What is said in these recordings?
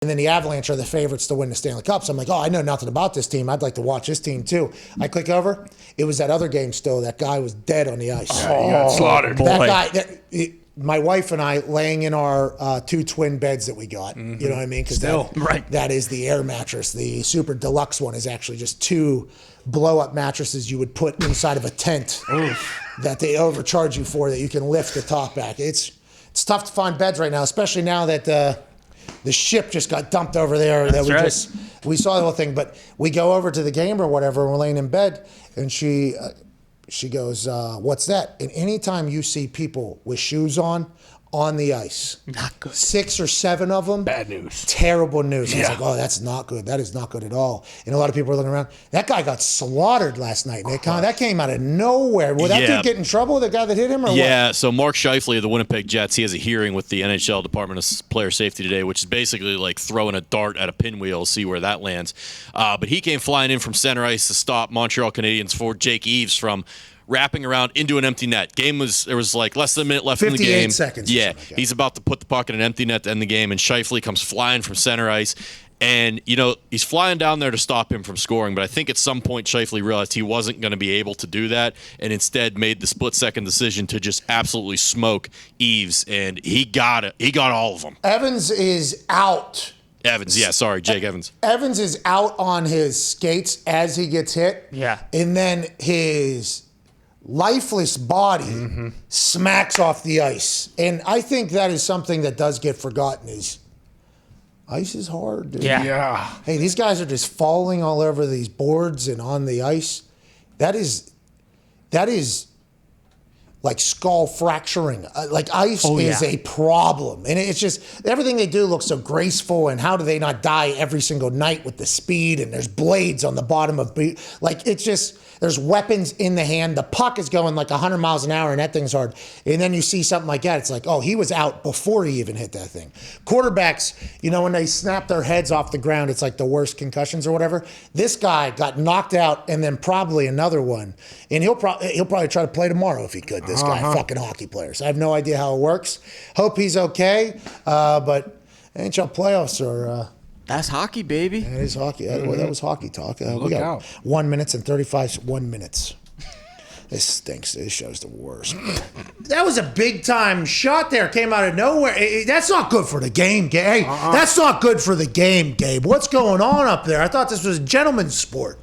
And then the Avalanche are the favorites to win the Stanley Cup. So I'm like, oh, I know nothing about this team. I'd like to watch this team too. I click over. It was that other game still. That guy was dead on the ice. Yeah, he got slaughtered. That guy, my wife and I laying in our 2 twin beds that we got. You know what I mean? Because that is the air mattress. The super deluxe one is actually just 2 blow-up mattresses you would put inside of a tent that they overcharge you for that you can lift the top back. It's tough to find beds right now, especially now that the ship just got dumped over there. We saw the whole thing, but we go over to the game or whatever, and we're laying in bed, and she goes, what's that? And anytime you see people with shoes on the ice, not good. 6 or 7 of them. Bad news. Terrible news. Yeah. I was like, oh, that's not good. That is not good at all. And a lot of people are looking around. That guy got slaughtered last night. That came out of nowhere. Will that dude get in trouble, the guy that hit him, or what? So Mark Scheifele of the Winnipeg Jets, he has a hearing with the NHL Department of Player Safety today, which is basically like throwing a dart at a pinwheel, see where that lands. But he came flying in from center ice to stop Montreal Canadiens for Jake Eves from wrapping around into an empty net. There was like less than a minute left in the game. 58 seconds. Yeah, he's about to put the puck in an empty net to end the game, and Scheifele comes flying from center ice. And, he's flying down there to stop him from scoring, but I think at some point Scheifele realized he wasn't going to be able to do that and instead made the split-second decision to just absolutely smoke Eves, and he got it. He got all of them. Evans is out. Jake Evans. Evans is out on his skates as he gets hit. Yeah. And then his lifeless body smacks off the ice. And I think that is something that does get forgotten is ice is hard, dude. Yeah. Hey, these guys are just falling all over these boards and on the ice. That is like skull fracturing. Like ice is a problem. And it's just, everything they do looks so graceful, and how do they not die every single night with the speed, and there's blades on the bottom of, like it's just, there's weapons in the hand. The puck is going like 100 miles an hour, and that thing's hard. And then you see something like that, it's like, oh, he was out before he even hit that thing. Quarterbacks, when they snap their heads off the ground, it's like the worst concussions or whatever. This guy got knocked out and then probably another one. And he'll probably try to play tomorrow if he could, this guy, fucking hockey players. I have no idea how it works. Hope he's okay. But NHL playoffs are... That's hockey, baby. That is hockey. That was hockey talk. Look out. 1 minute and 1 minute. This stinks. This show's the worst. That was a big-time shot there. Came out of nowhere. That's not good for the game, Gabe. That's not good for the game, Gabe. What's going on up there? I thought this was a gentleman's sport.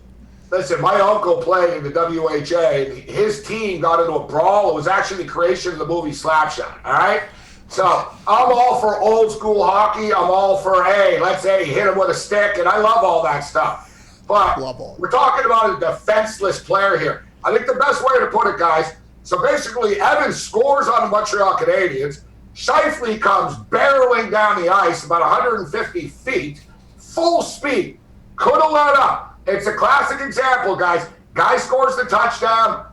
Listen, my uncle played in the WHA. His team got into a brawl. It was actually the creation of the movie Slapshot, all right? So I'm all for old school hockey. I'm all for, let's hit him with a stick, and I love all that stuff. But we're talking about a defenseless player here. I think the best way to put it, guys, so basically Evans scores on the Montreal Canadiens. Scheifele comes barreling down the ice about 150 feet, full speed. Could have let up. It's a classic example, guys. Guy scores the touchdown.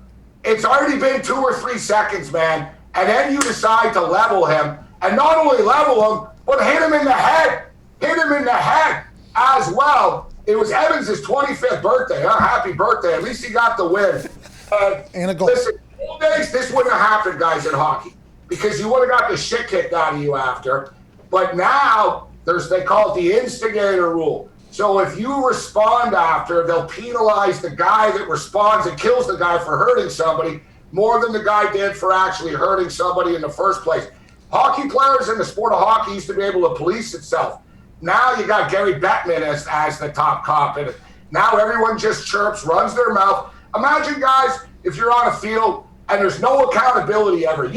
It's already been 2 or 3 seconds, man. And then you decide to level him, and not only level him, but hit him in the head. Hit him in the head as well. It was Evans' 25th birthday. Happy birthday. At least he got the win. And a goal. Listen, old days, this wouldn't have happened, guys, in hockey, because you would have got the shit kicked out of you after. But now, they call it the instigator rule. So if you respond after, they'll penalize the guy that responds and kills the guy for hurting somebody more than the guy did for actually hurting somebody in the first place. Hockey players in the sport of hockey used to be able to police itself. Now you got Gary Bettman as the top cop. And now everyone just chirps, runs their mouth. Imagine, guys, if you're on a field and there's no accountability ever.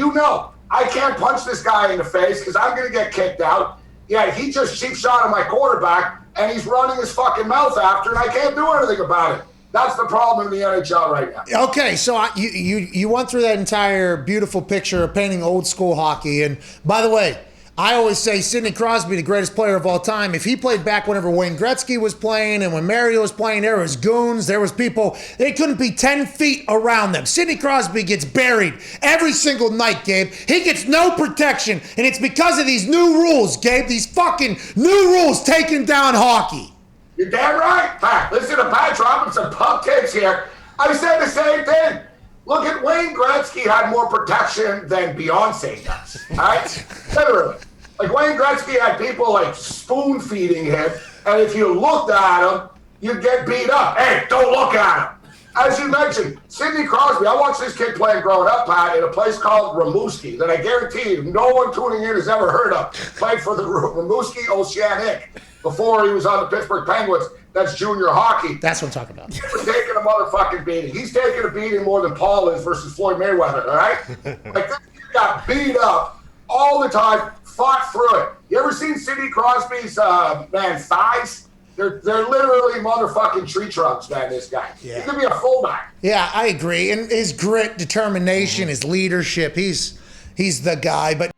I can't punch this guy in the face because I'm going to get kicked out. Yeah, he just cheap shot at my quarterback, and he's running his fucking mouth after, and I can't do anything about it. That's the problem in the NHL right now. Okay, so you went through that entire beautiful picture of painting old school hockey. And by the way, I always say Sidney Crosby, the greatest player of all time. If he played back whenever Wayne Gretzky was playing and when Mario was playing, there was goons, there was people, they couldn't be 10 feet around them. Sidney Crosby gets buried every single night, Gabe. He gets no protection, and it's because of these new rules, Gabe. These fucking new rules taking down hockey. You're damn right, Pat. Listen to Pat dropping some pump takes here. I said the same thing. Look at Wayne Gretzky had more protection than Beyonce does. All right? Literally. Like Wayne Gretzky had people like spoon feeding him, and if you looked at him, you'd get beat up. Hey, don't look at him. As you mentioned, Sidney Crosby, I watched this kid playing growing up, Pat, in a place called Rimouski that I guarantee you no one tuning in has ever heard of. Played for the Rimouski Oceanic before he was on the Pittsburgh Penguins. That's junior hockey. That's what I'm talking about. He was taking a motherfucking beating. He's taking a beating more than Paul is versus Floyd Mayweather, all right? Like, this kid got beat up all the time, fought through it. You ever seen Sidney Crosby's, thighs? They're literally motherfucking tree trunks, man, this guy. Yeah. He could be a fullback. Yeah, I agree. And his grit, determination, his leadership, he's the guy. But